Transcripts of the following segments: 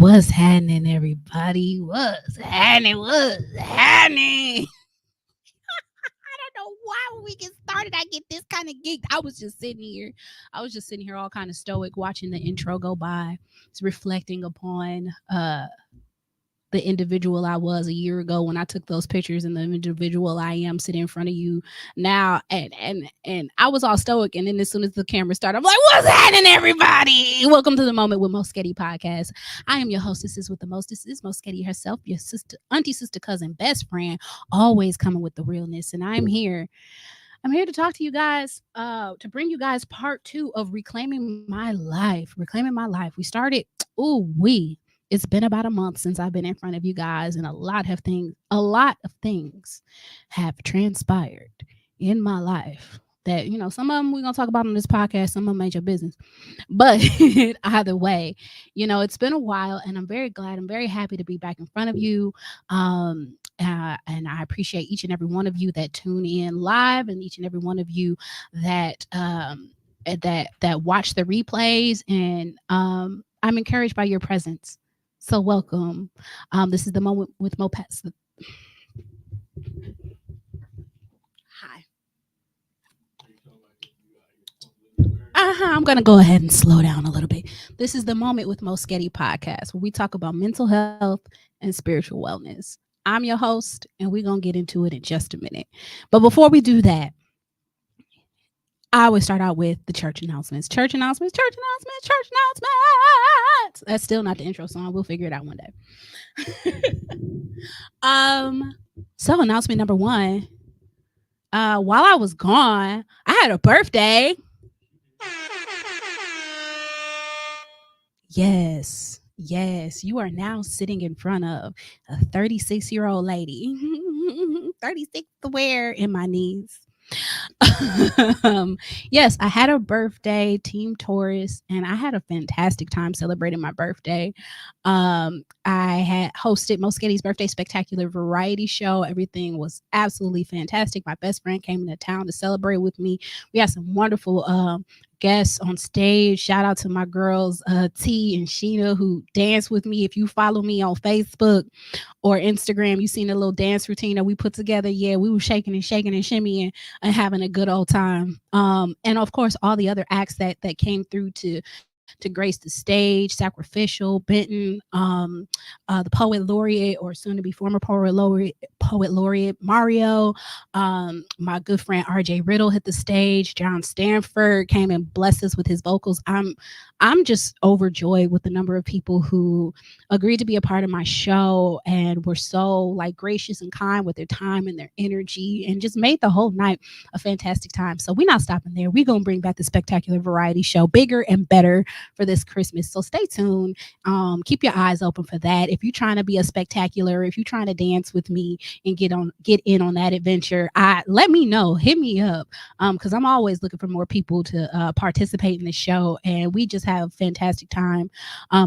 What's happening, everybody? What's happening? What's happening? I don't know why when we get started, I get this kind of geeked. I was just sitting here. I was just sitting here all kind of stoic watching the intro go by. It's reflecting upon the individual I was a year ago when I took those pictures and the individual I am sitting in front of you now. And I was all stoic. And then as soon as the camera started, I'm like, what's happening, everybody? Welcome to the Moment with Moesghetti podcast. I am your hostesses with the mostesses, Moesghetti herself, your sister, auntie, sister, cousin, best friend, always coming with the realness. And I'm here to talk to you guys, to bring you guys part 2 of reclaiming my life. Reclaiming my life. We started, it's been about a month since I've been in front of you guys, and a lot of things have transpired in my life that, some of them we're going to talk about on this podcast, some of them ain't your business. But either way, it's been a while, and I'm very glad, I'm very happy to be back in front of you. And I appreciate each and every one of you that tune in live, and each and every one of you that that watch the replays. And I'm encouraged by your presence. So welcome. This is the Moment with Mo-Pets. Hi. I'm going to go ahead and slow down a little bit. This is the Moment with Moesghetti podcast, where we talk about mental health and spiritual wellness. I'm your host, and we're going to get into it in just a minute. But before we do that, I always start out with the church announcements. Church announcements. That's still not the intro song. We'll figure it out one day. So announcement number 1. While I was gone, I had a birthday. Yes, you are now sitting in front of a 36-year-old lady. 36 to wear in my knees. Yes, I had a birthday, Team Taurus, and I had a fantastic time celebrating my birthday. I had hosted Moesghetti's Birthday Spectacular variety show. Everything was absolutely fantastic. My best friend came into town to celebrate with me. We had some wonderful guests on stage. Shout out to my girls T and Sheena, who danced with me. If you follow me on Facebook or Instagram, you seen a little dance routine that we put together. Yeah, we were shaking and shimmying and having a good old time. And of course, all the other acts that came through to grace the stage: Sacrificial, Benton, the poet laureate, or soon to be former poet laureate Mario, my good friend RJ Riddle hit the stage. John Stanford came and blessed us with his vocals. I'm just overjoyed with the number of people who agreed to be a part of my show and were so gracious and kind with their time and their energy, and just made the whole night a fantastic time. So we're not stopping there. We're going to bring back the spectacular variety show, bigger and better, for this Christmas. So stay tuned. Keep your eyes open for that. If you're trying to be a spectacular, if you're trying to dance with me and get in on that adventure, let me know. Hit me up, because I'm always looking for more people to participate in the show. And we just have a fantastic time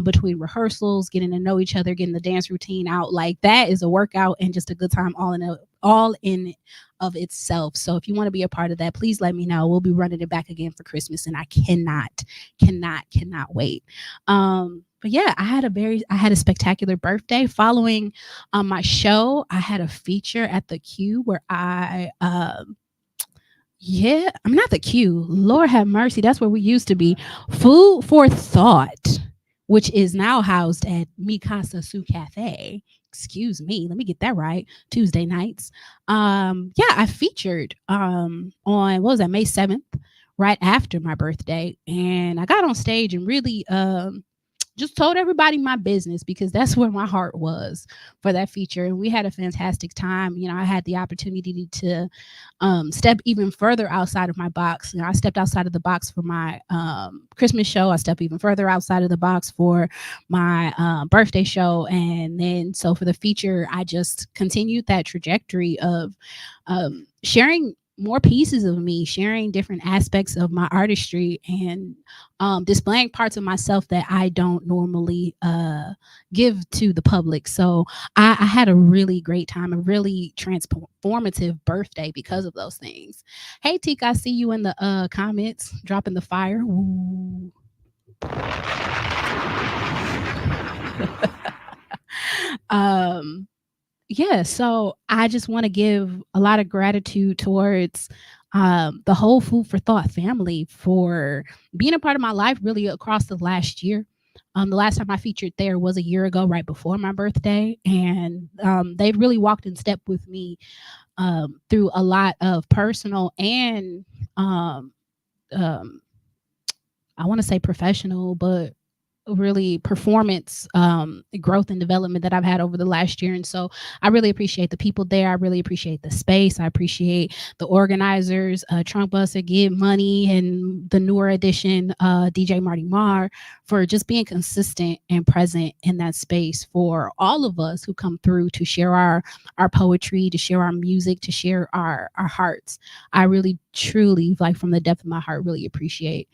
between rehearsals, getting to know each other, getting the dance routine out. That is a workout and just a good time all in of itself. So if you want to be a part of that, please let me know. We'll be running it back again for Christmas, and I cannot wait. But yeah, I had a spectacular birthday. Following my show, I had a feature at the Q where I'm not the Q. Lord have mercy. That's where we used to be. Food for Thought, which is now housed at Mikasa Su Cafe. Excuse me, let me get that right. Tuesday nights. I featured on, what was that, May 7th, right after my birthday. And I got on stage and really just told everybody my business, because that's where my heart was for that feature. And we had a fantastic time. I had the opportunity to step even further outside of my box. I stepped outside of the box for my Christmas show. I stepped even further outside of the box for my birthday show. And then, so for the feature, I just continued that trajectory of sharing more pieces of me, sharing different aspects of my artistry, and displaying parts of myself that I don't normally give to the public. So I had a really great time, a really transformative birthday because of those things. Hey, Teek, I see you in the comments dropping the fire. Ooh. um, yeah, so I just want to give a lot of gratitude towards the whole Food for Thought family for being a part of my life really across the last year. The last time I featured there was a year ago, right before my birthday, and they've really walked in step with me through a lot of personal and um, um, I want to say professional, but really performance growth and development that I've had over the last year. And so I really appreciate the people there. I really appreciate the space. I appreciate the organizers, Trunk Buster, Give Money, and the newer edition, DJ Marty Marr, for just being consistent and present in that space for all of us who come through to share our poetry, to share our music, to share our hearts. I really, truly, like from the depth of my heart, really appreciate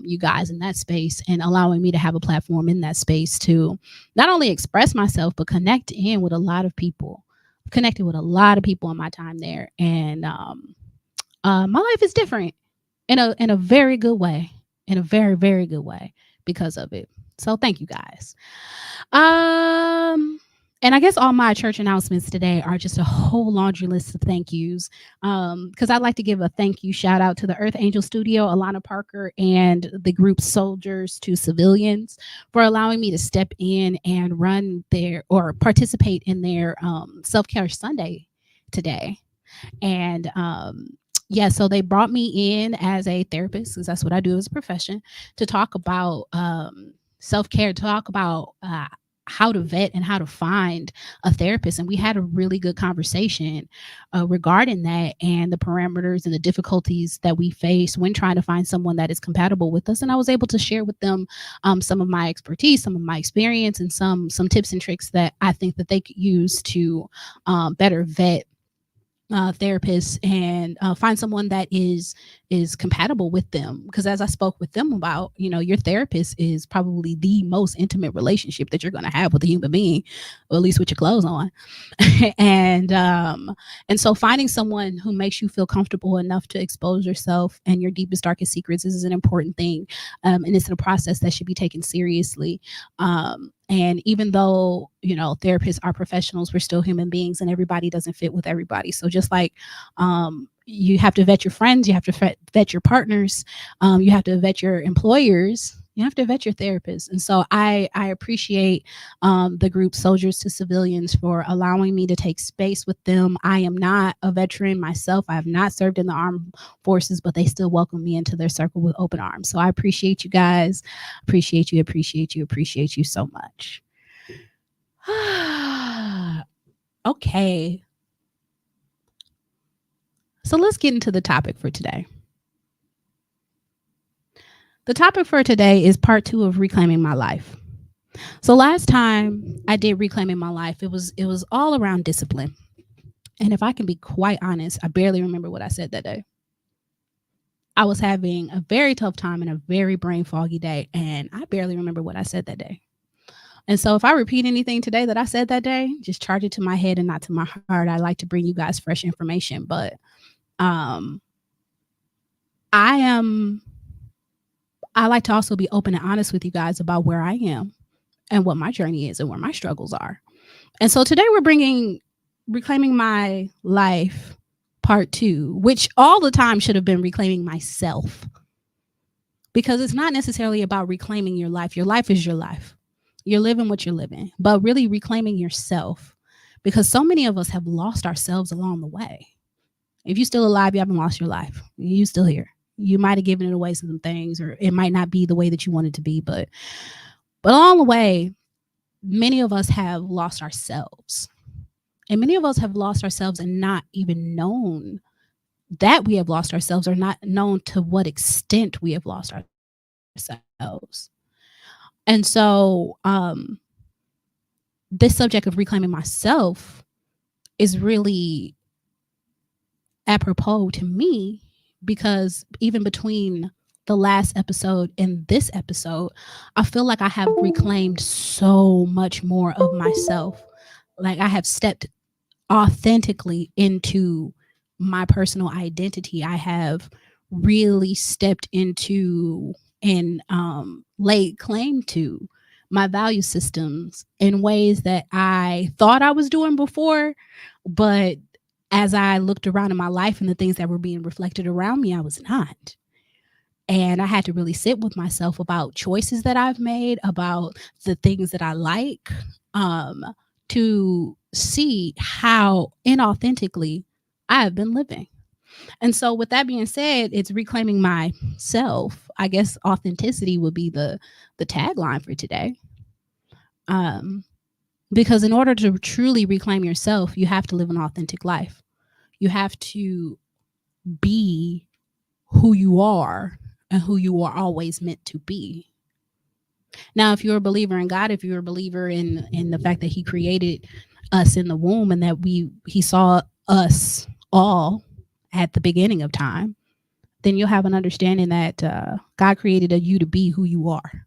you guys in that space and allowing me to have a platform in that space to not only express myself but connect in with a lot of people. I've connected with a lot of people in my time there, and my life is different in a very good way, in a very good way because of it. So thank you guys. Um, and I guess all my church announcements today are just a whole laundry list of thank yous. Because I'd like to give a thank you shout out to the Earth Angel Studio, Alana Parker, and the group Soldiers to Civilians for allowing me to step in and run their or participate in their self care Sunday today. And yeah, so they brought me in as a therapist, because that's what I do as a profession, to talk about self care, talk about how to vet and how to find a therapist. And we had a really good conversation regarding that and the parameters and the difficulties that we face when trying to find someone that is compatible with us. And I was able to share with them some of my expertise, some of my experience, and some tips and tricks that I think that they could use to better vet therapists and find someone that is compatible with them, because as I spoke with them about, you know, your therapist is probably the most intimate relationship that you're going to have with a human being, or at least with your clothes on. and and so finding someone who makes you feel comfortable enough to expose yourself and your deepest darkest secrets is an important thing, and it's a process that should be taken seriously. And even though, you know, therapists are professionals, we're still human beings, and everybody doesn't fit with everybody. So just like you have to vet your friends, you have to vet your partners, you have to vet your employers, you have to vet your therapists. And so I appreciate the group Soldiers to Civilians for allowing me to take space with them. I am not a veteran myself. I have not served in the armed forces, but they still welcome me into their circle with open arms. So I appreciate you guys. Appreciate you, appreciate you, appreciate you so much. Okay. So let's get into the topic for today. The topic for today is part 2 of reclaiming my life. So last time I did reclaiming my life, it was all around discipline. And if I can be quite honest, I barely remember what I said that day. I was having a very tough time and a very brain foggy day, and I barely remember what I said that day. And so if I repeat anything today that I said that day, just charge it to my head and not to my heart. I like to bring you guys fresh information, but um I am I like to also be open and honest with you guys about where I am and what my journey is and where my struggles are. And so today we're bringing reclaiming my life part 2, which all the time should have been reclaiming myself. Because it's not necessarily about reclaiming your life. Your life is your life. You're living what you're living, but really reclaiming yourself, because so many of us have lost ourselves along the way. If you're still alive, you haven't lost your life. You're still here. You might have given it away to some things, or it might not be the way that you want it to be, but along the way, many of us have lost ourselves. And many of us have lost ourselves and not even known that we have lost ourselves, or not known to what extent we have lost ourselves. And so this subject of reclaiming myself is really apropos to me, because even between the last episode and this episode, I feel like I have reclaimed so much more of myself. Like I have stepped authentically into my personal identity. I have really stepped into and laid claim to my value systems in ways that I thought I was doing before, but as I looked around in my life and the things that were being reflected around me, I was not. And I had to really sit with myself about choices that I've made, about the things that I like, um, to see how inauthentically I have been living. And so, with that being said, it's reclaiming myself. I guess authenticity would be the tagline for today. Um, because in order to truly reclaim yourself, you have to live an authentic life. You have to be who you are and who you are always meant to be. Now, if you're a believer in God, if you're a believer in the fact that He created us in the womb and that He saw us all at the beginning of time, then you'll have an understanding that God created you to be who you are.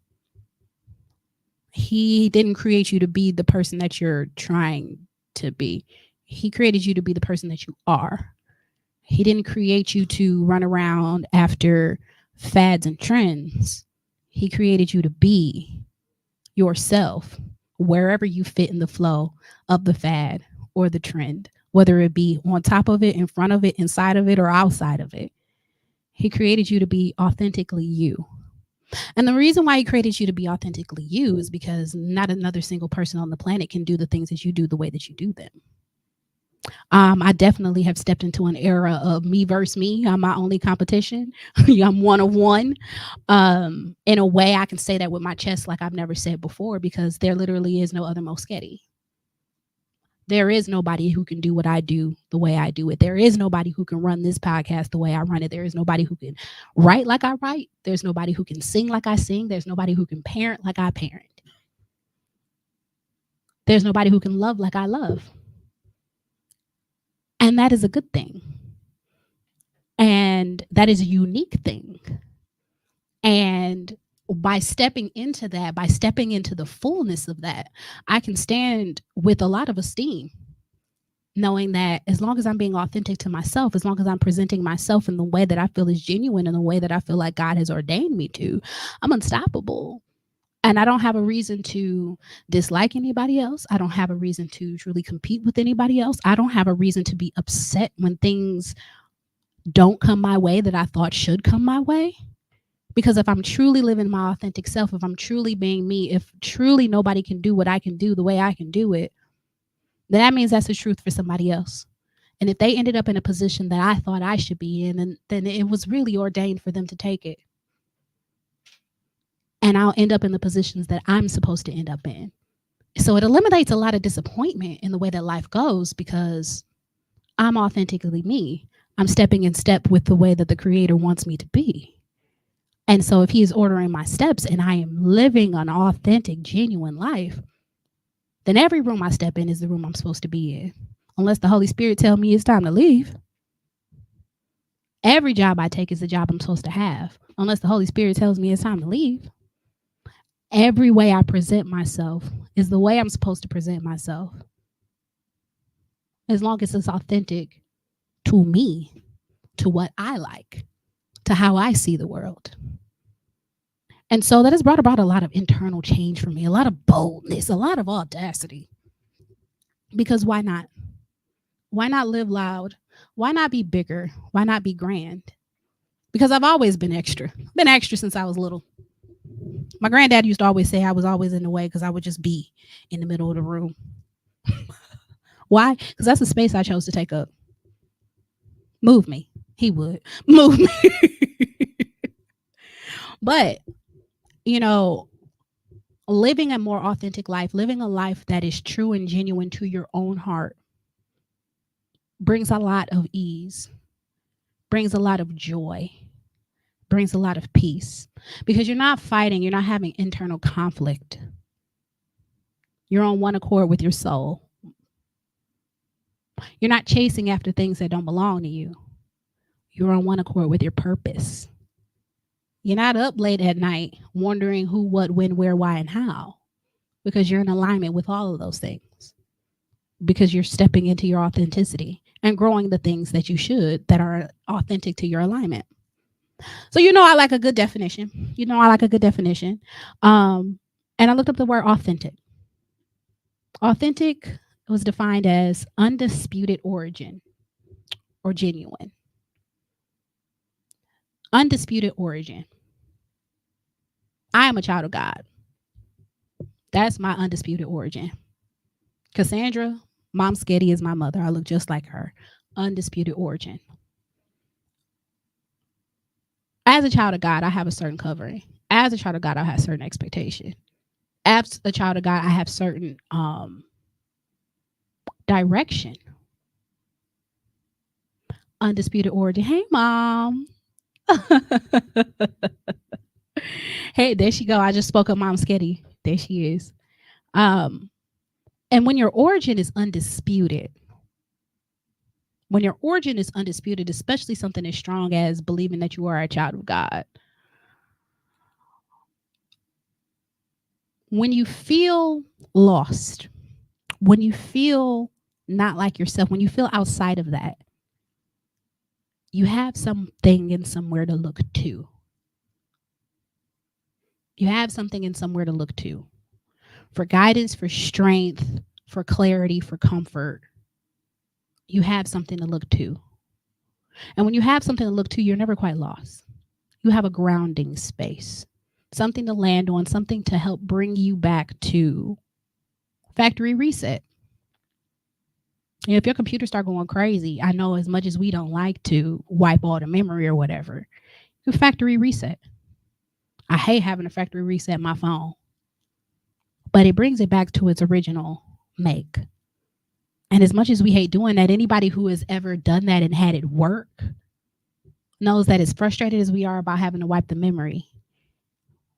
He didn't create you to be the person that you're trying to be. He created you to be the person that you are. He didn't create you to run around after fads and trends. He created you to be yourself wherever you fit in the flow of the fad or the trend, whether it be on top of it, in front of it, inside of it, or outside of it. He created you to be authentically you. And the reason why he created you to be authentically you is because not another single person on the planet can do the things that you do the way that you do them. I definitely have stepped into an era of me versus me. I'm my only competition. I'm one of one. In a way, I can say that with my chest like I've never said before because there literally is no other Moesghetti. There is nobody who can do what I do the way I do it. There is nobody who can run this podcast the way I run it. There is nobody who can write like I write. There's nobody who can sing like I sing. There's nobody who can parent like I parent. There's nobody who can love like I love. And that is a good thing. And that is a unique thing. And by stepping into that, by stepping into the fullness of that, I can stand with a lot of esteem, knowing that as long as I'm being authentic to myself, as long as I'm presenting myself in the way that I feel is genuine, in the way that I feel like God has ordained me to, I'm unstoppable. And I don't have a reason to dislike anybody else. I don't have a reason to truly compete with anybody else. I don't have a reason to be upset when things don't come my way that I thought should come my way. Because if I'm truly living my authentic self, if I'm truly being me, if truly nobody can do what I can do the way I can do it, then that means that's the truth for somebody else. And if they ended up in a position that I thought I should be in, then it was really ordained for them to take it. And I'll end up in the positions that I'm supposed to end up in. So it eliminates a lot of disappointment in the way that life goes because I'm authentically me. I'm stepping in step with the way that the Creator wants me to be. And so if He is ordering my steps and I am living an authentic, genuine life, then every room I step in is the room I'm supposed to be in. Unless the Holy Spirit tell me it's time to leave. Every job I take is the job I'm supposed to have. Unless the Holy Spirit tells me it's time to leave. Every way I present myself is the way I'm supposed to present myself. As long as it's authentic to me, to what I like, to how I see the world. And so that has brought about a lot of internal change for me, a lot of boldness, a lot of audacity. Because why not? Why not live loud? Why not be bigger? Why not be grand? Because I've always been extra. Been extra since I was little. My granddad used to always say I was always in the way because I would just be in the middle of the room. Why? Because that's the space I chose to take up. Move me. He would. Move me. But, you know, living a more authentic life, living a life that is true and genuine to your own heart brings a lot of ease, brings a lot of joy, brings a lot of peace because you're not fighting, you're not having internal conflict. You're on one accord with your soul. You're not chasing after things that don't belong to you. You're on one accord with your purpose. You're not up late at night wondering who, what, when, where, why, and how because you're in alignment with all of those things because you're stepping into your authenticity and growing the things that you should that are authentic to your alignment. So I like a good definition. I like a good definition. And I looked up the word authentic. Authentic was defined as undisputed origin or genuine. Undisputed origin. I am a child of God. That's my undisputed origin. Cassandra Moesghetti is my mother. I look just like her. Undisputed origin. As a child of God, I have a certain covering. As a child of God, I have certain expectation. As a child of God, I have certain direction. Undisputed origin. Hey, mom. Hey, there she go. I just spoke of Moesghetti. There she is. Um, and when your origin is undisputed, especially something as strong as believing that you are a child of God, when you feel lost, when you feel not like yourself, when you feel outside of that, you have something and somewhere to look to. You have something and somewhere to look to for guidance, for strength, for clarity, for comfort. You have something to look to. And when you have something to look to, you're never quite lost. You have a grounding space, something to land on, something to help bring you back to factory reset. And if your computer start going crazy, I know as much as we don't like to wipe all the memory or whatever, you factory reset. I hate having a factory reset my phone, but it brings it back to its original make. And as much as we hate doing that, anybody who has ever done that and had it work knows that as frustrated as we are about having to wipe the memory,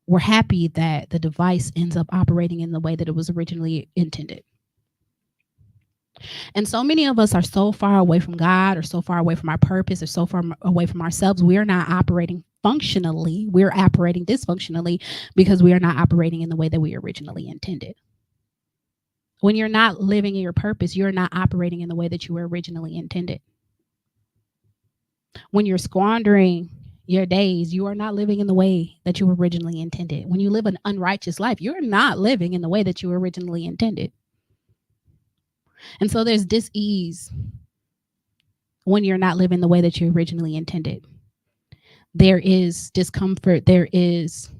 we're happy that the device ends up operating in the way that it was originally intended. And so many of us are so far away from God or so far away from our purpose or so far away from ourselves, we're not operating functionally. We're operating dysfunctionally because we are not operating in the way that we originally intended. When you're not living in your purpose, you're not operating in the way that you were originally intended. When you're squandering your days, you are not living in the way that you originally intended. When you live an unrighteous life, you're not living in the way that you originally intended. And so there's dis-ease when you're not living the way that you originally intended. There is discomfort. There is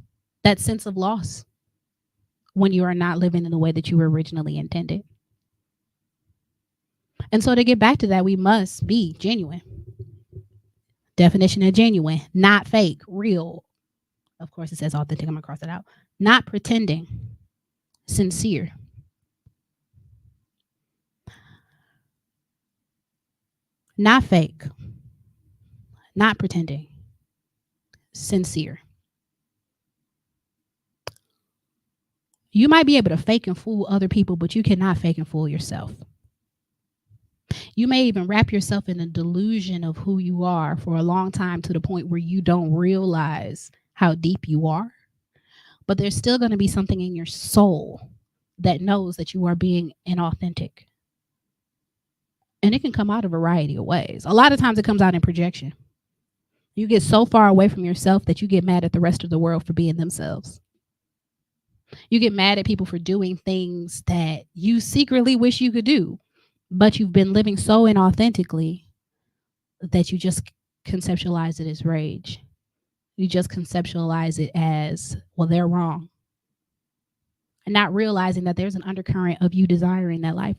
that sense of loss when you are not living in the way that you were originally intended. And so to get back to that, we must be genuine. Definition of genuine, not fake, real. Of course, it says authentic. I'm going to cross it out. Not pretending, sincere. Not fake, not pretending, sincere. You might be able to fake and fool other people, but you cannot fake and fool yourself. You may even wrap yourself in a delusion of who you are for a long time to the point where you don't realize how deep you are. But there's still going to be something in your soul that knows that you are being inauthentic. And it can come out a variety of ways. A lot of times it comes out in projection. You get so far away from yourself that you get mad at the rest of the world for being themselves. You get mad at people for doing things that you secretly wish you could do, but you've been living so inauthentically that you just conceptualize it as rage. You just conceptualize it as, well, they're wrong. And not realizing that there's an undercurrent of you desiring that life.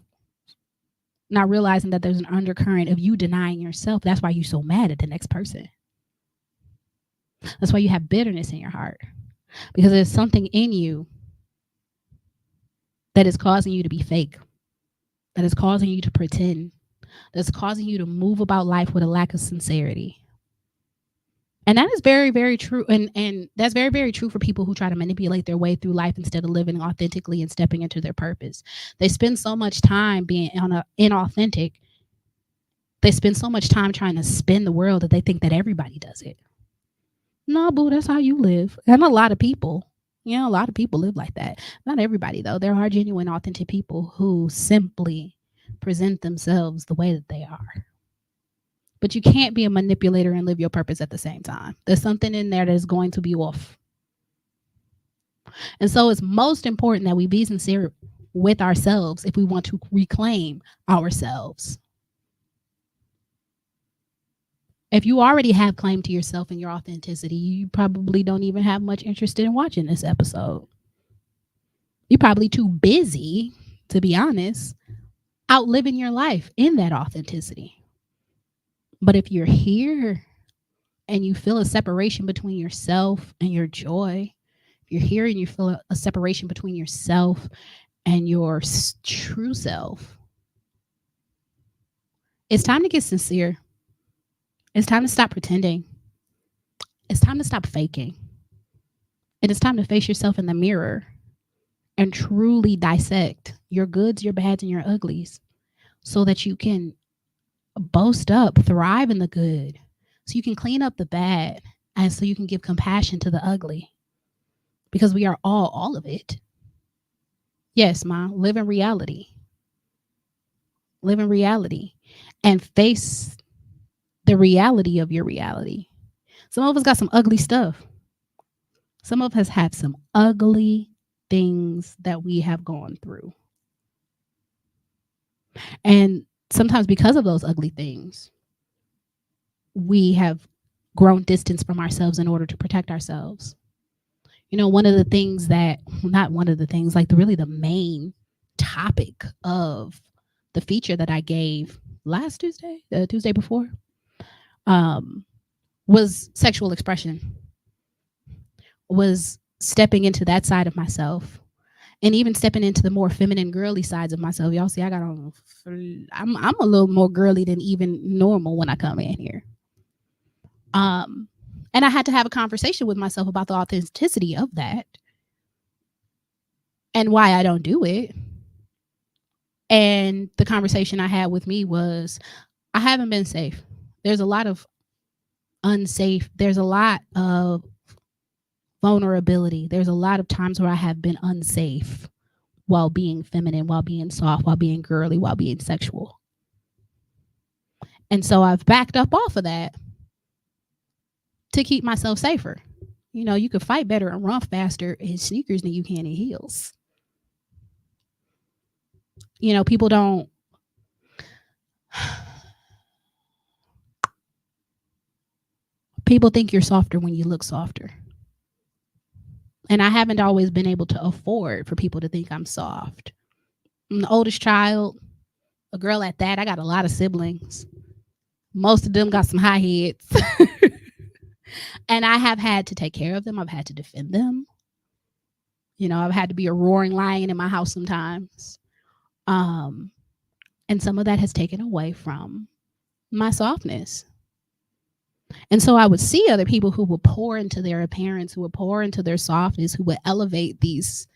Not realizing that there's an undercurrent of you denying yourself. That's why you're so mad at the next person. That's why you have bitterness in your heart. Because there's something in you that is causing you to be fake, that is causing you to pretend, that's causing you to move about life with a lack of sincerity. And that is very, very true. And that's very, very true for people who try to manipulate their way through life instead of living authentically and stepping into their purpose. They spend so much time being inauthentic. They spend so much time trying to spin the world that they think that everybody does it. No, boo, that's how you live. And a lot of people, a lot of people live like that. Not everybody, though. There are genuine, authentic people who simply present themselves the way that they are. But you can't be a manipulator and live your purpose at the same time. There's something in there that is going to be off. And so it's most important that we be sincere with ourselves if we want to reclaim ourselves. If you already have claim to yourself and your authenticity, you probably don't even have much interest in watching this episode. You're probably too busy, to be honest, outliving your life in that authenticity. But if you're here and you feel a separation between yourself and your joy, if you're here and you feel a separation between yourself and your true self, it's time to get sincere. It's time to stop pretending. It's time to stop faking. And it's time to face yourself in the mirror and truly dissect your goods, your bads, and your uglies so that you can boast up, thrive in the good, so you can clean up the bad, and so you can give compassion to the ugly. Because we are all of it. Yes, Ma, live in reality. Live in reality and face the reality of your reality. Some of us got some ugly stuff. Some of us have some ugly things that we have gone through. And sometimes because of those ugly things, we have grown distance from ourselves in order to protect ourselves. You know, one of the things that, not one of the things, like really the main topic of the feature that I gave last Tuesday, the Tuesday before, um, was sexual expression, was stepping into that side of myself and even stepping into the more feminine girly sides of myself. Y'all see I got on, I'm a little more girly than even normal when I come in here. And I had to have a conversation with myself about the authenticity of that and why I don't do it. And the conversation I had with me was, I haven't been safe. There's a lot of unsafe. There's a lot of vulnerability. There's a lot of times where I have been unsafe while being feminine, while being soft, while being girly, while being sexual. And so I've backed up off of that to keep myself safer. You know, you could fight better and run faster in sneakers than you can in heels. You know, people don't. People think you're softer when you look softer. And I haven't always been able to afford for people to think I'm soft. I'm the oldest child, a girl at that. I got a lot of siblings. Most of them got some high heads. And I have had to take care of them. I've had to defend them. You know, I've had to be a roaring lion in my house sometimes. And some of that has taken away from my softness. And so I would see other people who would pour into their appearance, who would pour into their softness, who would elevate these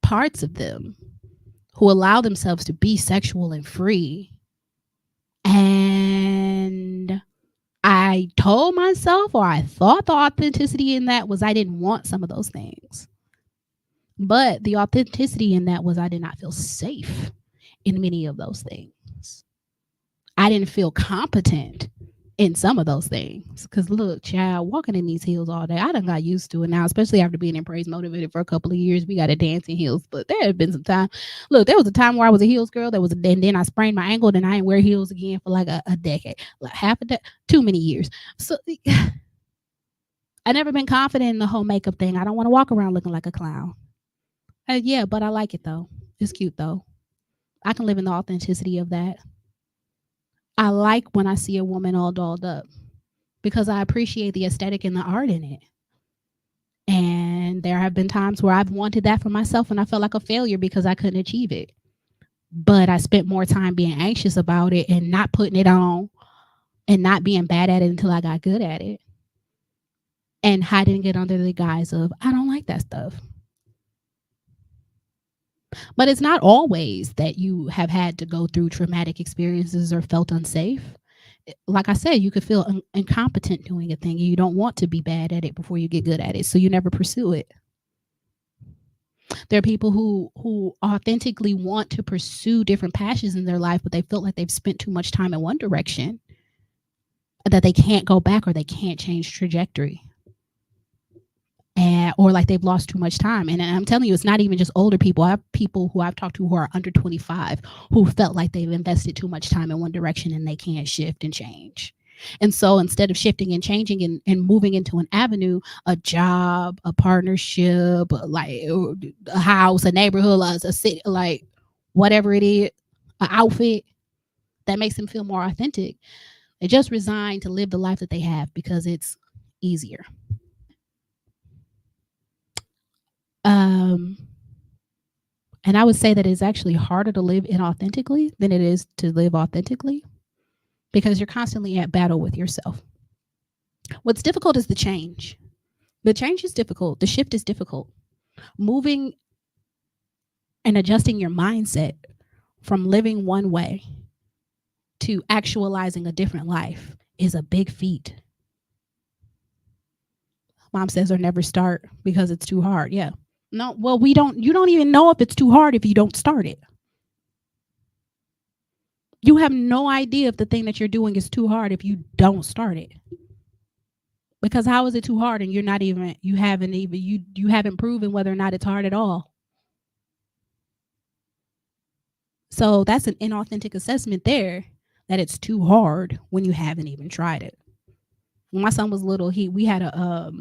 parts of them, who allow themselves to be sexual and free. And I told myself, or I thought the authenticity in that was I didn't want some of those things. But the authenticity in that was I did not feel safe in many of those things. I didn't feel competent in some of those things. Because look, child, walking in these heels all day, I done got used to it now, especially after being in Praise Motivated for a couple of years. We got to dance in heels. But there have been some time. Look, there was a time where I was a heels girl. And then I sprained my ankle, and I ain't wear heels again for like a decade. Like half a decade, too many years. So I never been confident in the whole makeup thing. I don't want to walk around looking like a clown. Yeah, but I like it though. It's cute though. I can live in the authenticity of that. I like when I see a woman all dolled up because I appreciate the aesthetic and the art in it. And there have been times where I've wanted that for myself and I felt like a failure because I couldn't achieve it. But I spent more time being anxious about it and not putting it on and not being bad at it until I got good at it. And hiding it under the guise of, I don't like that stuff. But it's not always that you have had to go through traumatic experiences or felt unsafe. Like I said, you could feel incompetent doing a thing and you don't want to be bad at it before you get good at it. So you never pursue it. There are people who authentically want to pursue different passions in their life, but they feel like they've spent too much time in one direction, that they can't go back or they can't change trajectory. or like they've lost too much time. And I'm telling you, it's not even just older people. I have people who I've talked to who are under 25 who felt like they've invested too much time in one direction and they can't shift and change. And so instead of shifting and changing and moving into an avenue, a job, a partnership, like a house, a neighborhood, a city, like whatever it is, an outfit that makes them feel more authentic, they just resign to live the life that they have because it's easier. Um, and I would say that it's actually harder to live inauthentically than it is to live authentically because you're constantly at battle with yourself. What's difficult is the change. The change is difficult. The shift is difficult. Moving and adjusting your mindset from living one way to actualizing a different life is a big feat. Mom says or never start because it's too hard. Yeah. No, well, you don't even know if it's too hard if you don't start it. You have no idea if the thing that you're doing is too hard if you don't start it. Because how is it too hard and you haven't proven whether or not it's hard at all. So that's an inauthentic assessment there that it's too hard when you haven't even tried it. When my son was little, he we had a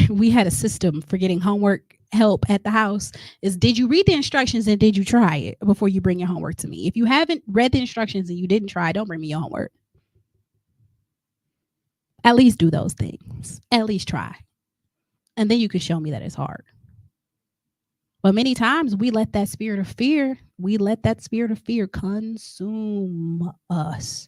we had a system for getting homework help at the house. Is did you read the instructions and did you try it before you bring your homework to me? If you haven't read the instructions and you didn't try, don't bring me your homework. At least do those things. At least try. And then you can show me that it's hard. But many times we let that spirit of fear consume us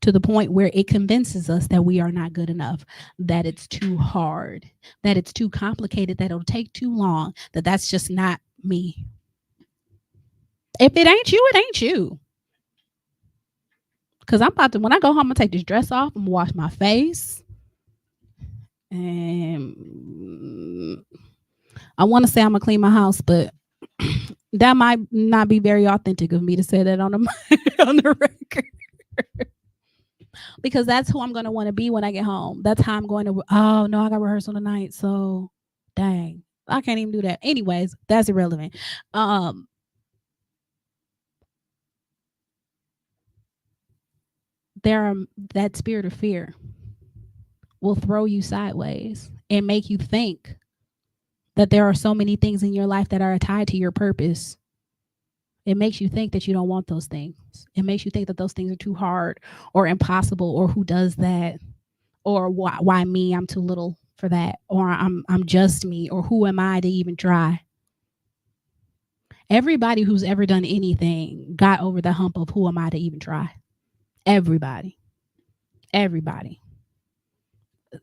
to the point where it convinces us that we are not good enough, that it's too hard, that it's too complicated, that it'll take too long, that that's just not me. If it ain't you, it ain't you. Because I'm about to, when I go home, I'm going to take this dress off, I'm going to wash my face. And I want to say I'm going to clean my house, but that might not be very authentic of me to say that on the, on the record. Because that's who I'm going to want to be when I get home. That's how I'm going to, oh no, I got rehearsal tonight. So dang, I can't even do that. Anyways, that's irrelevant. There are that spirit of fear will throw you sideways and make you think that there are so many things in your life that are tied to your purpose. It makes you think that you don't want those things. It makes you think that those things are too hard or impossible or who does that or why me, I'm too little for that, or I'm just me, or who am I to even try. Everybody who's ever done anything got over the hump of who am I to even try. Everybody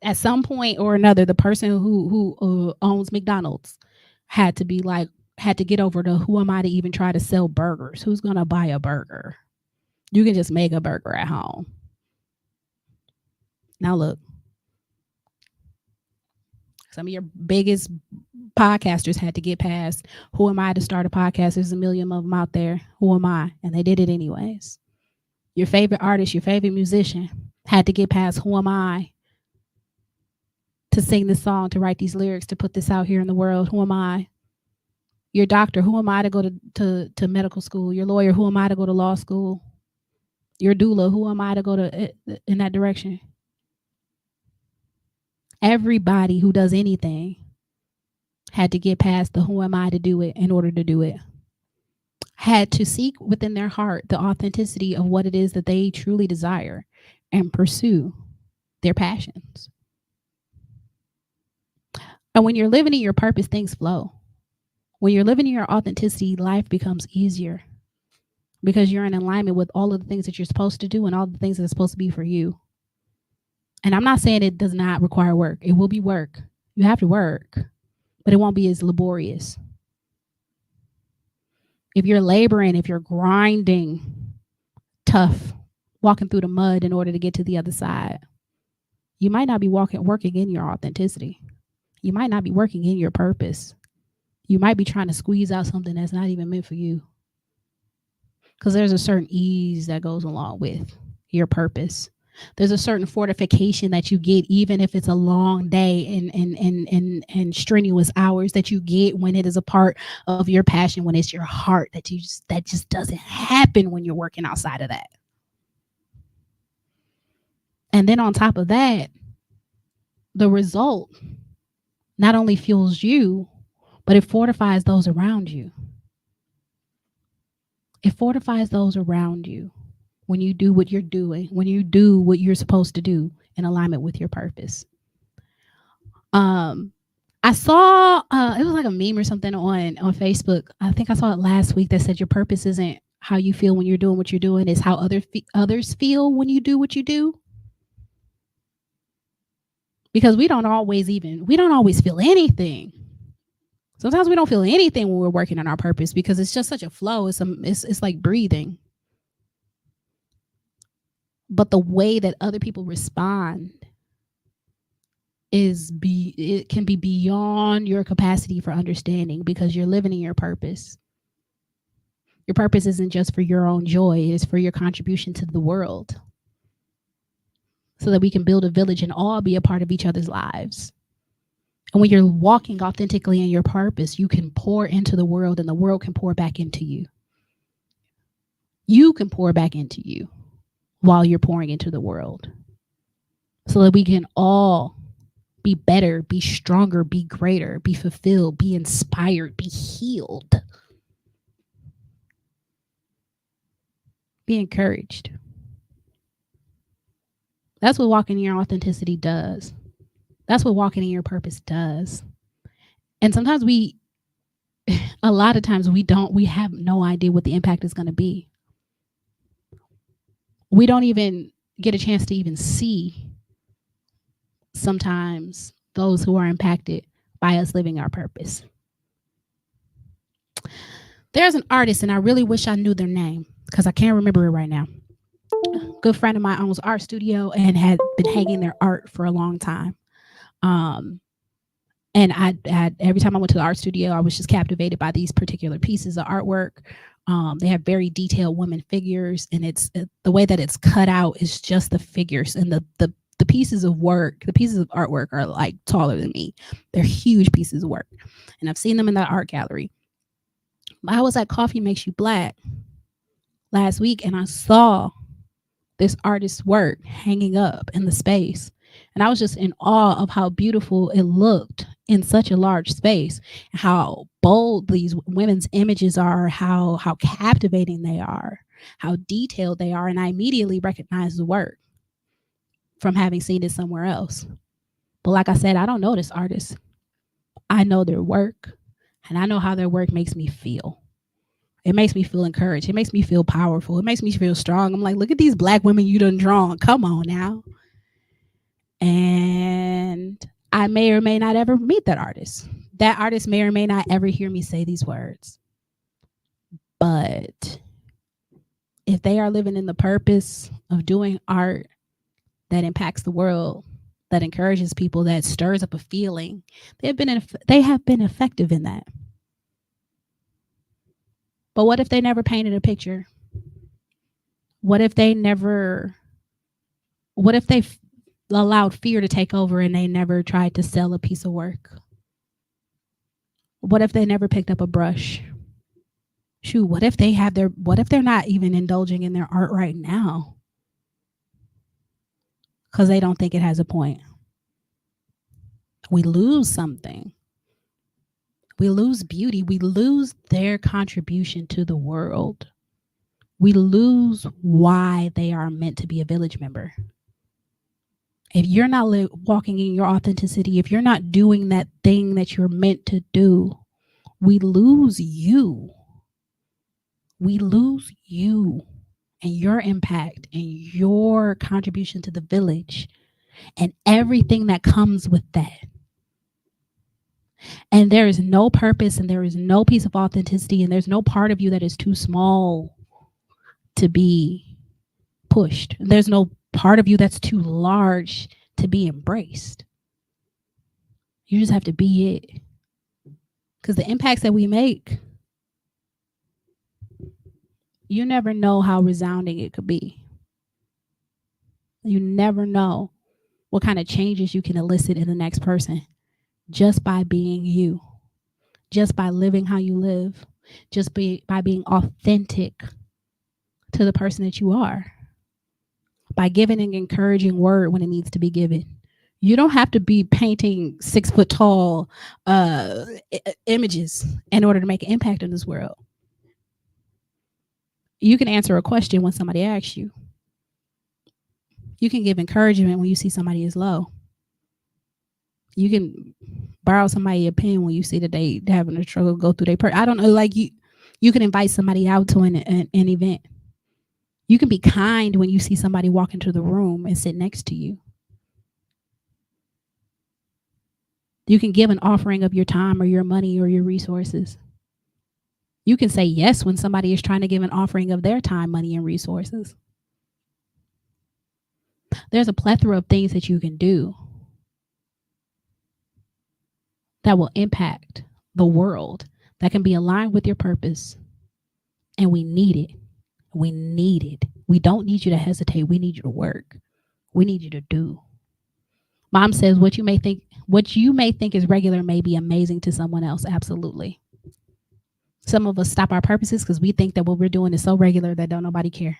at some point or another, the person who owns McDonald's had to be like, had to get over the who am I to even try to sell burgers. Who's gonna buy a burger? You can just make a burger at home. Now look, some of your biggest podcasters had to get past who am I to start a podcast. There's a million of them out there. Who am I? And they did it anyways. Your favorite artist, your favorite musician had to get past who am I to sing this song, to write these lyrics, to put this out here in the world. Who am I? Your doctor, who am I to go to medical school? Your lawyer, who am I to go to law school? Your doula, who am I to go to in that direction? Everybody who does anything had to get past the who am I to do it in order to do it. Had to seek within their heart the authenticity of what it is that they truly desire and pursue their passions. And when you're living in your purpose, things flow. When you're living in your authenticity, life becomes easier because you're in alignment with all of the things that you're supposed to do and all the things that are supposed to be for you. And I'm not saying it does not require work. It will be work. You have to work, but it won't be as laborious. If you're laboring, if you're grinding tough, walking through the mud in order to get to the other side, you might not be working in your authenticity. You might not be working in your purpose. You might be trying to squeeze out something that's not even meant for you. Because there's a certain ease that goes along with your purpose. There's a certain fortification that you get, even if it's a long day and strenuous hours that you get when it is a part of your passion, when it's your heart that just doesn't happen when you're working outside of that. And then on top of that, the result not only fuels you, but it fortifies those around you. It fortifies those around you when you do what you're doing, when you do what you're supposed to do in alignment with your purpose. Um, I saw it was like a meme or something on Facebook. I think I saw it last week that said your purpose isn't how you feel when you're doing what you're doing, is how others feel when you do what you do. Because we don't always feel anything. Sometimes we don't feel anything when we're working on our purpose because it's just such a flow. It's like breathing. But the way that other people respond it can be beyond your capacity for understanding because you're living in your purpose. Your purpose isn't just for your own joy, it is for your contribution to the world. So that we can build a village and all be a part of each other's lives. And when you're walking authentically in your purpose, you can pour into the world and the world can pour back into you. You can pour back into you while you're pouring into the world. So that we can all be better, be stronger, be greater, be fulfilled, be inspired, be healed, be encouraged. That's what walking in your authenticity does. That's what walking in your purpose does. And sometimes a lot of times we have no idea what the impact is going to be. We don't even get a chance to even see sometimes those who are impacted by us living our purpose. There's an artist, and I really wish I knew their name because I can't remember it right now. Good friend of mine owns art studio and had been hanging their art for a long time. Um, and I every time I went to the art studio, I was just captivated by these particular pieces of artwork. They have very detailed women figures, and the way that it's cut out is just the figures, and the pieces of work, the pieces of artwork are like taller than me. They're huge pieces of work, and I've seen them in that art gallery. I was at Coffee Makes You Black last week, and I saw this artist's work hanging up in the space. And I was just in awe of how beautiful it looked in such a large space, how bold these women's images are, how captivating they are, how detailed they are. And I immediately recognized the work from having seen it somewhere else. But like I said, I don't know this artist. I know their work, and I know how their work makes me feel. It makes me feel encouraged. It makes me feel powerful. It makes me feel strong. I'm like, look at these black women you done drawn. Come on now. And I may or may not ever meet that artist. That artist may or may not ever hear me say these words. But if they are living in the purpose of doing art that impacts the world, that encourages people, that stirs up a feeling, they have been effective in that. But what if they never painted a picture? What if they allowed fear to take over and they never tried to sell a piece of work? What if they never picked up a brush? Shoot, what if they're not even indulging in their art right now? Because they don't think it has a point. We lose something. We lose beauty. We lose their contribution to the world. We lose why they are meant to be a village member. If you're not walking in your authenticity, if you're not doing that thing that you're meant to do, we lose you. We lose you and your impact and your contribution to the village and everything that comes with that. And there is no purpose and there is no piece of authenticity and there's no part of you that is too small to be pushed. There's no part of you that's too large to be embraced. You just have to be it. Because the impacts that we make, you never know how resounding it could be. You never know what kind of changes you can elicit in the next person just by being you, just by living how you live, by being authentic to the person that you are, by giving an encouraging word when it needs to be given. You don't have to be painting 6 foot tall images in order to make an impact in this world. You can answer a question when somebody asks you. You can give encouragement when you see somebody is low. You can borrow somebody a pen when you see that they having a struggle go through their I don't know, like you can invite somebody out to an event. You can be kind when you see somebody walk into the room and sit next to you. You can give an offering of your time or your money or your resources. You can say yes when somebody is trying to give an offering of their time, money, and resources. There's a plethora of things that you can do that will impact the world, that can be aligned with your purpose. And we need it. We need it. We don't need you to hesitate. We need you to work. We need you to do. Mom says what you may think is regular may be amazing to someone else. Absolutely. Some of us stop our purposes because we think that what we're doing is so regular that don't nobody care.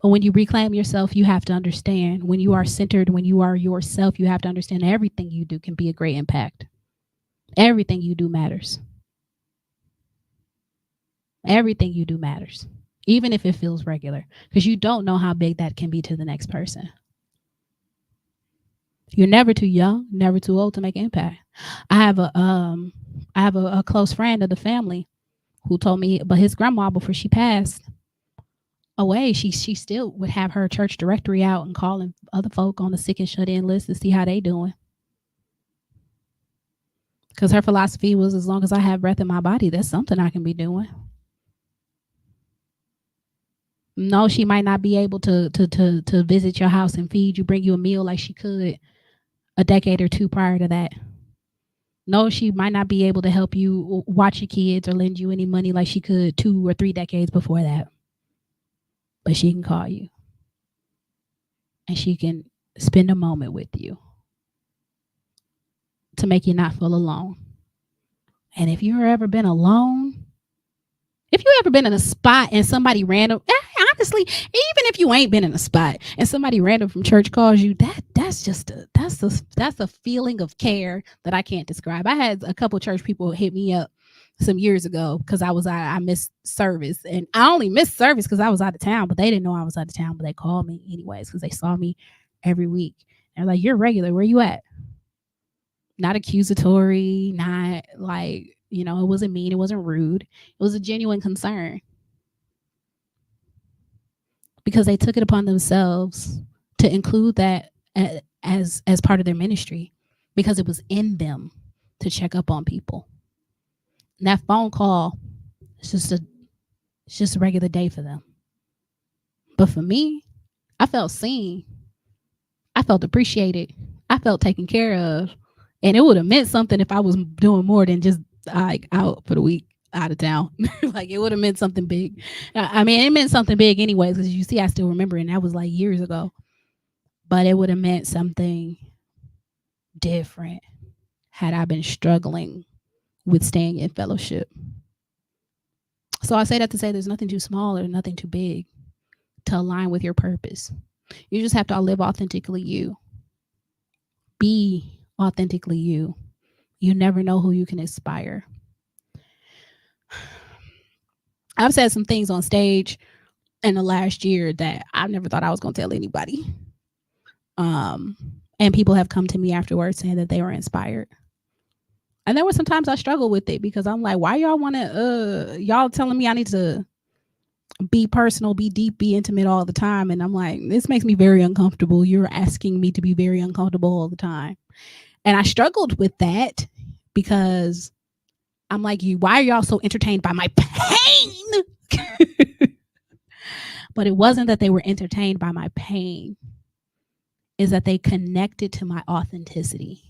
But when you reclaim yourself, you have to understand when you are centered, when you are yourself, you have to understand everything you do can be a great impact. Everything you do matters. Everything you do matters, even if it feels regular, because you don't know how big that can be to the next person. You're never too young, never too old to make impact. I have a close friend of the family who told me, but his grandma, before she passed away, she still would have her church directory out and calling other folk on the sick and shut in list to see how they doing. Because her philosophy was, as long as I have breath in my body, that's something I can be doing. No, she might not be able to visit your house and feed you, bring you a meal like she could a decade or two prior to that. No, she might not be able to help you watch your kids or lend you any money like she could 2 or 3 decades before that. But she can call you and she can spend a moment with you to make you not feel alone. And if you've ever been alone, if you ever been in a spot and somebody random, honestly, even if you ain't been in a spot and somebody random from church calls you, that's a feeling of care that I can't describe. I had a couple church people hit me up some years ago because I missed service, and I only missed service because I was out of town, but they didn't know I was out of town, but they called me anyways because they saw me every week. They're like, "You're regular. Where you at?" Not accusatory, not like, it wasn't mean, it wasn't rude. It was a genuine concern because they took it upon themselves to include that as part of their ministry because it was in them to check up on people. And that phone call, it's just a regular day for them. But for me, I felt seen. I felt appreciated. I felt taken care of. And it would have meant something if I was doing more than just like out for the week out of town. Like it would have meant something big. I mean, it meant something big anyways, because you see, I still remember it, and that was like years ago. But it would have meant something different had I been struggling with staying in fellowship. So I say that to say there's nothing too small or nothing too big to align with your purpose. You just have to live authentically you. Be authentically you. You never know who you can inspire. I've said some things on stage in the last year that I never thought I was going to tell anybody. And people have come to me afterwards saying that they were inspired. And there were some times I struggled with it because I'm like, why y'all want to, y'all telling me I need to be personal, be deep, be intimate all the time. And I'm like, this makes me very uncomfortable. You're asking me to be very uncomfortable all the time. And I struggled with that because I'm like, why are y'all so entertained by my pain? But it wasn't that they were entertained by my pain, is that they connected to my authenticity.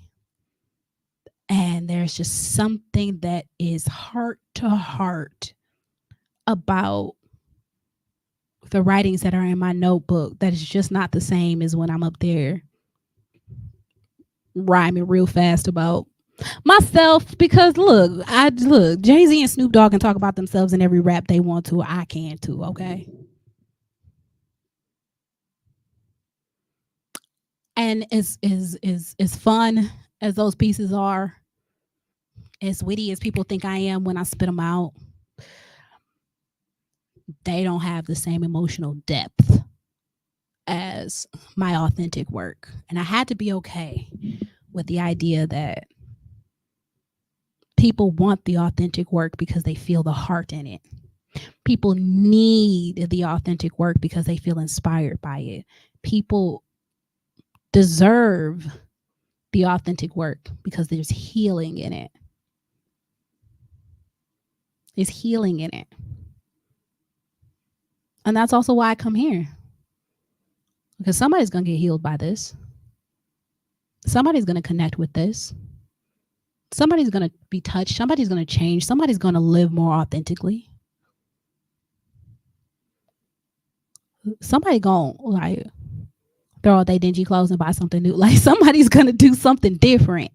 And there's just something that is heart to heart about the writings that are in my notebook that is just not the same as when I'm up there rhyming real fast about myself. Because look, Jay-Z and Snoop Dogg can talk about themselves in every rap they want to. I can too, okay? And as fun as those pieces are, as witty as people think I am when I spit them out, they don't have the same emotional depth as my authentic work. And I had to be okay with the idea that people want the authentic work because they feel the heart in it. People need the authentic work because they feel inspired by it. People deserve the authentic work because there's healing in it. There's healing in it. And that's also why I come here. Because somebody's going to get healed by this. Somebody's going to connect with this. Somebody's going to be touched. Somebody's going to change. Somebody's going to live more authentically. Somebody going to like throw out their dingy clothes and buy something new. Like somebody's going to do something different.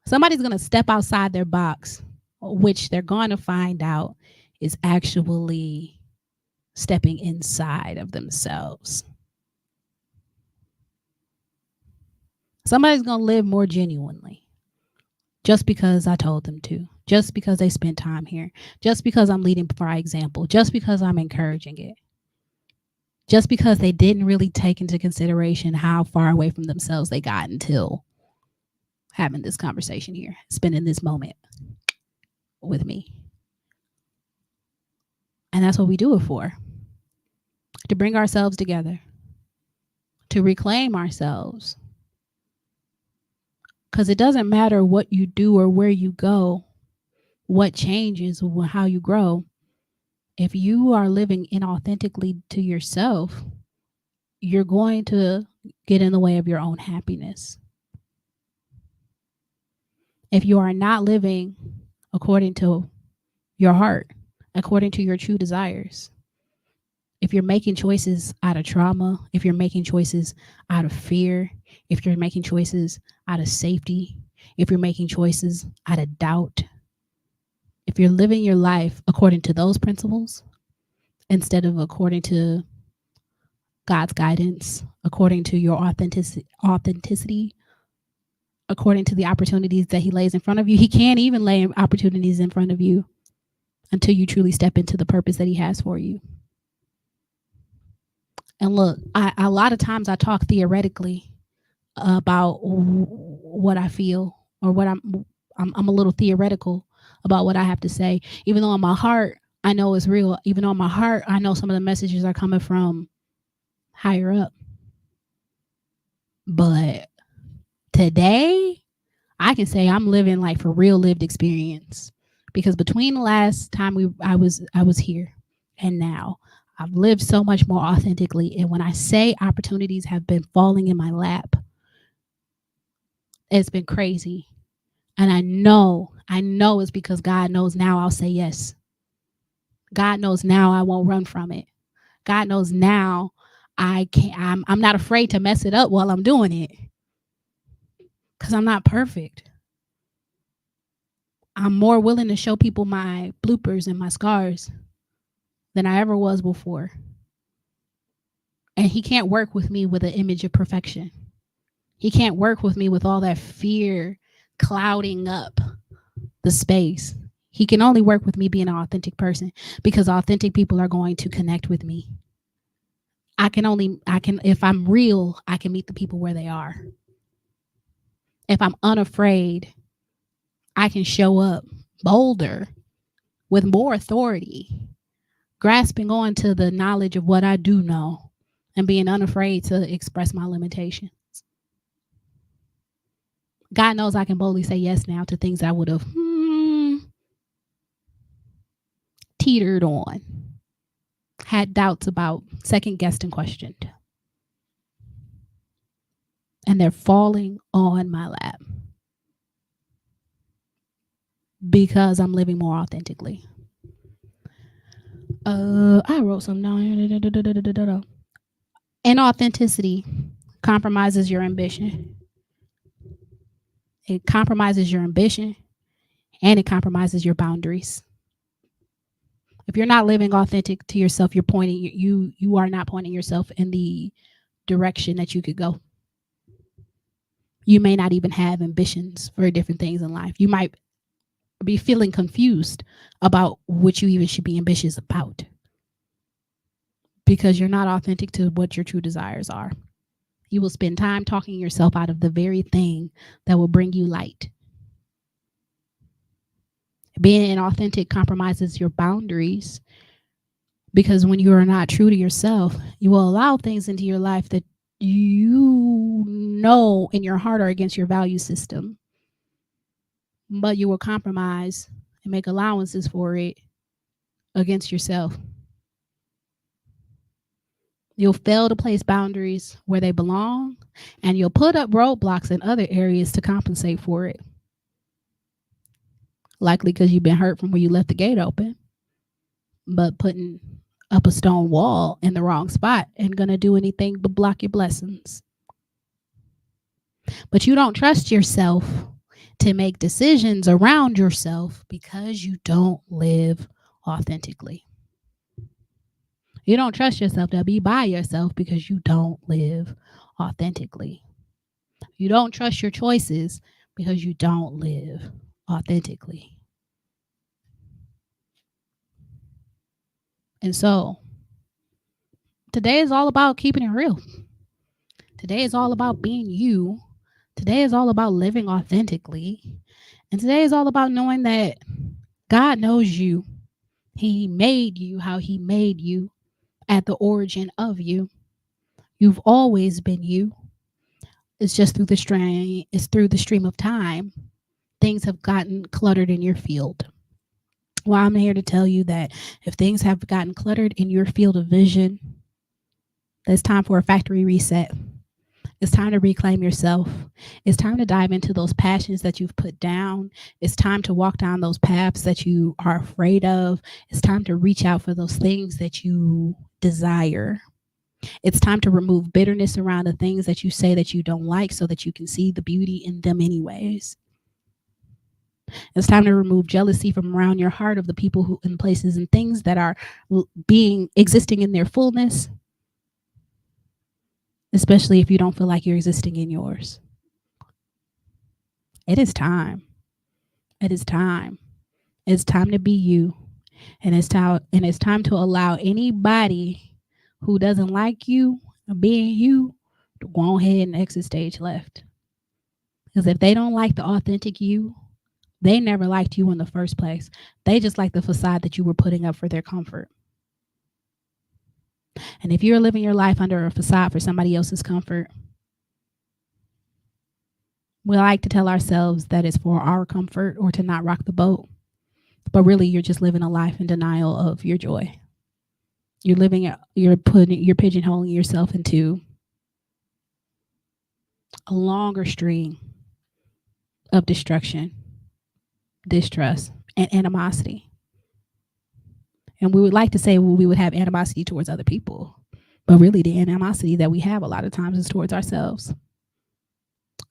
Somebody's going to step outside their box, which they're going to find out is actually stepping inside of themselves. Somebody's going to live more genuinely just because I told them to, just because they spent time here, just because I'm leading by example, just because I'm encouraging it, just because they didn't really take into consideration how far away from themselves they got until having this conversation here, spending this moment with me. And that's what we do it for, to bring ourselves together, to reclaim ourselves. Because it doesn't matter what you do or where you go, what changes or how you grow. If you are living inauthentically to yourself, you're going to get in the way of your own happiness. If you are not living according to your heart, according to your true desires, if you're making choices out of trauma, if you're making choices out of fear, if you're making choices out of safety, if you're making choices out of doubt, if you're living your life according to those principles instead of according to God's guidance, according to your authenticity, according to the opportunities that He lays in front of you, He can't even lay opportunities in front of you until you truly step into the purpose that He has for you. And look, a lot of times I talk theoretically about what I feel, or what I'm a little theoretical about what I have to say, even though in my heart I know it's real. Even though in my heart I know some of the messages are coming from higher up. But today I can say I'm living like for real lived experience, because between the last time I was here and now, I've lived so much more authentically. And when I say opportunities have been falling in my lap, it's been crazy. And I know it's because God knows now I'll say yes. God knows now I won't run from it. God knows now I'm not afraid to mess it up while I'm doing it. Because I'm not perfect. I'm more willing to show people my bloopers and my scars than I ever was before. And He can't work with me with an image of perfection. He can't work with me with all that fear clouding up the space. He can only work with me being an authentic person, because authentic people are going to connect with me. If I'm real, I can meet the people where they are. If I'm unafraid, I can show up bolder with more authority, grasping on to the knowledge of what I do know and being unafraid to express my limitations. God knows I can boldly say yes now to things I would have teetered on, had doubts about, second guessed and questioned. And they're falling on my lap because I'm living more authentically. I wrote some down here. Inauthenticity compromises your ambition. It compromises your ambition and it compromises your boundaries. If you're not living authentic to yourself, you're pointing you are not pointing yourself in the direction that you could go. You may not even have ambitions for different things in life. You might be feeling confused about what you even should be ambitious about because you're not authentic to what your true desires are. You will spend time talking yourself out of the very thing that will bring you light. Being inauthentic compromises your boundaries because when you are not true to yourself, you will allow things into your life that you know in your heart are against your value system, but you will compromise and make allowances for it against yourself. You'll fail to place boundaries where they belong, and you'll put up roadblocks in other areas to compensate for it. Likely because you've been hurt from where you left the gate open, but putting up a stone wall in the wrong spot ain't gonna do anything but block your blessings. But you don't trust yourself to make decisions around yourself because you don't live authentically. You don't trust yourself to be by yourself because you don't live authentically. You don't trust your choices because you don't live authentically. And so today is all about keeping it real. Today is all about being you. Today is all about living authentically. And today is all about knowing that God knows you. He made you how He made you at the origin of you. You've always been you. It's just through the stream of time, things have gotten cluttered in your field. Well, I'm here to tell you that if things have gotten cluttered in your field of vision, it's time for a factory reset. It's time to reclaim yourself. It's time to dive into those passions that you've put down. It's time to walk down those paths that you are afraid of. It's time to reach out for those things that you desire. It's time to remove bitterness around the things that you say that you don't like so that you can see the beauty in them anyways. It's time to remove jealousy from around your heart of the people who and places and things that are being existing in their fullness, especially if you don't feel like you're existing in yours. It is time. It is time. It's time to be you. And it's time to allow anybody who doesn't like you being you to go ahead and exit stage left. Because if they don't like the authentic you, they never liked you in the first place. They just like the facade that you were putting up for their comfort. And if you're living your life under a facade for somebody else's comfort, we like to tell ourselves that it's for our comfort or to not rock the boat. But really, you're just living a life in denial of your joy. You're pigeonholing yourself into a longer string of destruction, distrust, and animosity. And we would like to say, well, we would have animosity towards other people. But really, the animosity that we have a lot of times is towards ourselves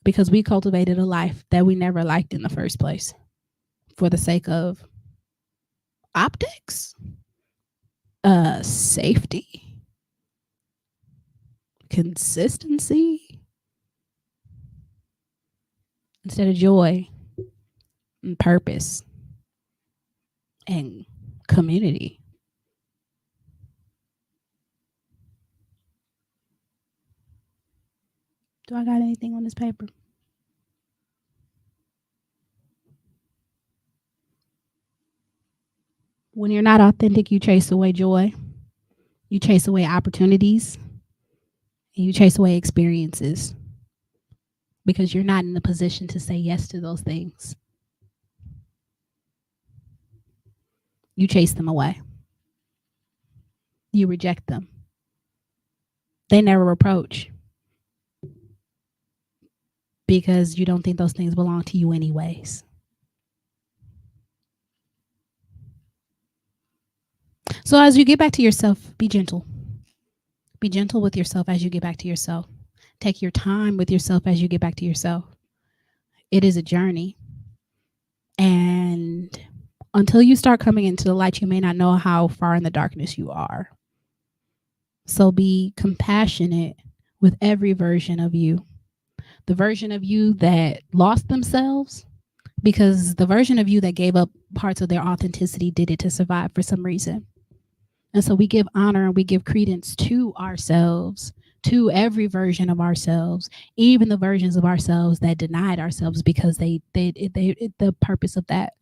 because we cultivated a life that we never liked in the first place for the sake of optics, safety, consistency, instead of joy and purpose and community. Do I got anything on this paper? When you're not authentic, you chase away joy, you chase away opportunities, and you chase away experiences because you're not in the position to say yes to those things. You chase them away, you reject them. They never approach because you don't think those things belong to you, anyways. So as you get back to yourself, be gentle. Be gentle with yourself as you get back to yourself. Take your time with yourself as you get back to yourself. It is a journey. And until you start coming into the light, you may not know how far in the darkness you are. So be compassionate with every version of you. The version of you that lost themselves, because the version of you that gave up parts of their authenticity did it to survive for some reason. And so we give honor and we give credence to ourselves, to every version of ourselves, even the versions of ourselves that denied ourselves because the purpose of that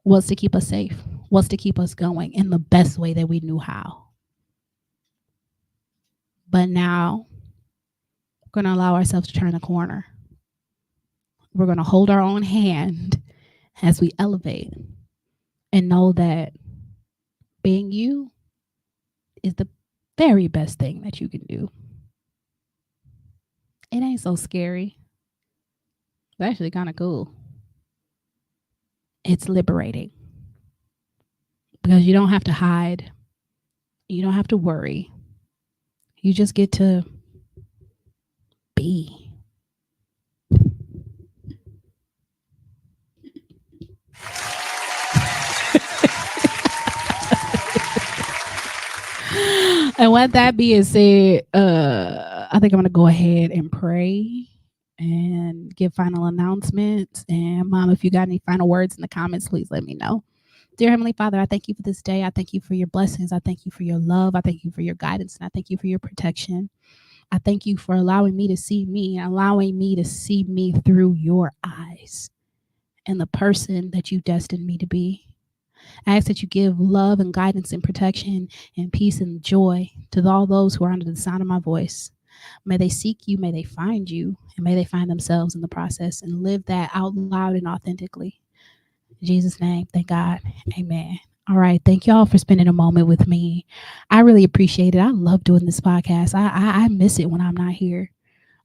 was to keep us safe, was to keep us going in the best way that we knew how. But now we're going to allow ourselves to turn a corner. We're going to hold our own hand as we elevate and know that being you is the very best thing that you can do. It ain't so scary. It's actually kind of cool. It's liberating because you don't have to hide. You don't have to worry. You just get to be. And with that being said, I think I'm gonna go ahead and pray and give final announcements. And Mom, if you got any final words in the comments, please let me know. Dear Heavenly Father, I thank you for this day. I thank you for your blessings. I thank you for your love. I thank you for your guidance. And I thank you for your protection. I thank you for allowing me to see me, allowing me to see me through your eyes and the person that you destined me to be. I ask that you give love and guidance and protection and peace and joy to all those who are under the sound of my voice. May they seek you, may they find you, and may they find themselves in the process and live that out loud and authentically. In Jesus' name, thank God. Amen. All right. Thank y'all for spending a moment with me. I really appreciate it. I love doing this podcast. I miss it when I'm not here.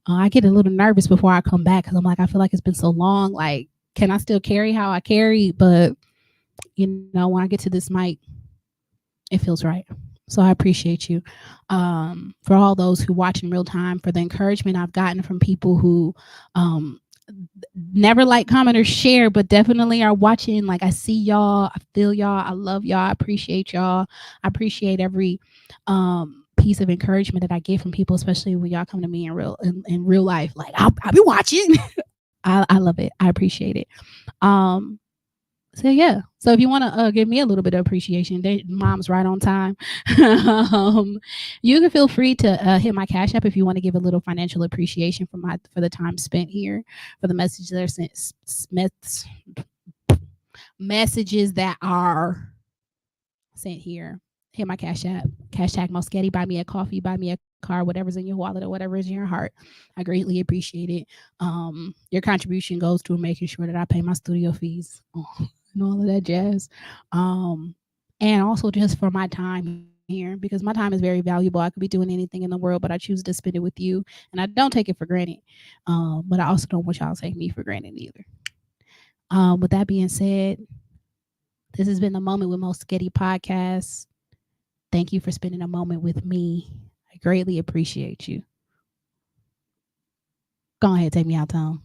I get a little nervous before I come back because I'm like, I feel like it's been so long. Like, can I still carry how I carry? But, when I get to this mic, it feels right. So I appreciate you. For all those who watch in real time, for the encouragement I've gotten from people who um, never like, comment, or share, but definitely are watching. Like, I see y'all, I feel y'all, I love y'all, I appreciate y'all. I appreciate every piece of encouragement that I get from people, especially when y'all come to me in real life. Like, I'll be watching. I love it. I appreciate it. Um, so yeah. So if you want to give me a little bit of appreciation, Mom's right on time. um, you can feel free to hit my Cash App if you want to give a little financial appreciation for the time spent here, for the messages that are messages that are sent here. Hit my Cash App, #Moesghetti. Buy me a coffee, buy me a car, whatever's in your wallet or whatever is in your heart. I greatly appreciate it. Your contribution goes to making sure that I pay my studio fees and all of that jazz. And also just for my time here, because my time is very valuable. I could be doing anything in the world, but I choose to spend it with you, and I don't take it for granted. But I also don't want y'all to take me for granted either. With that being said, this has been the Moment with Moesghetti podcast. Thank you for spending a moment with me. I greatly appreciate you. Go ahead, take me out, Tom.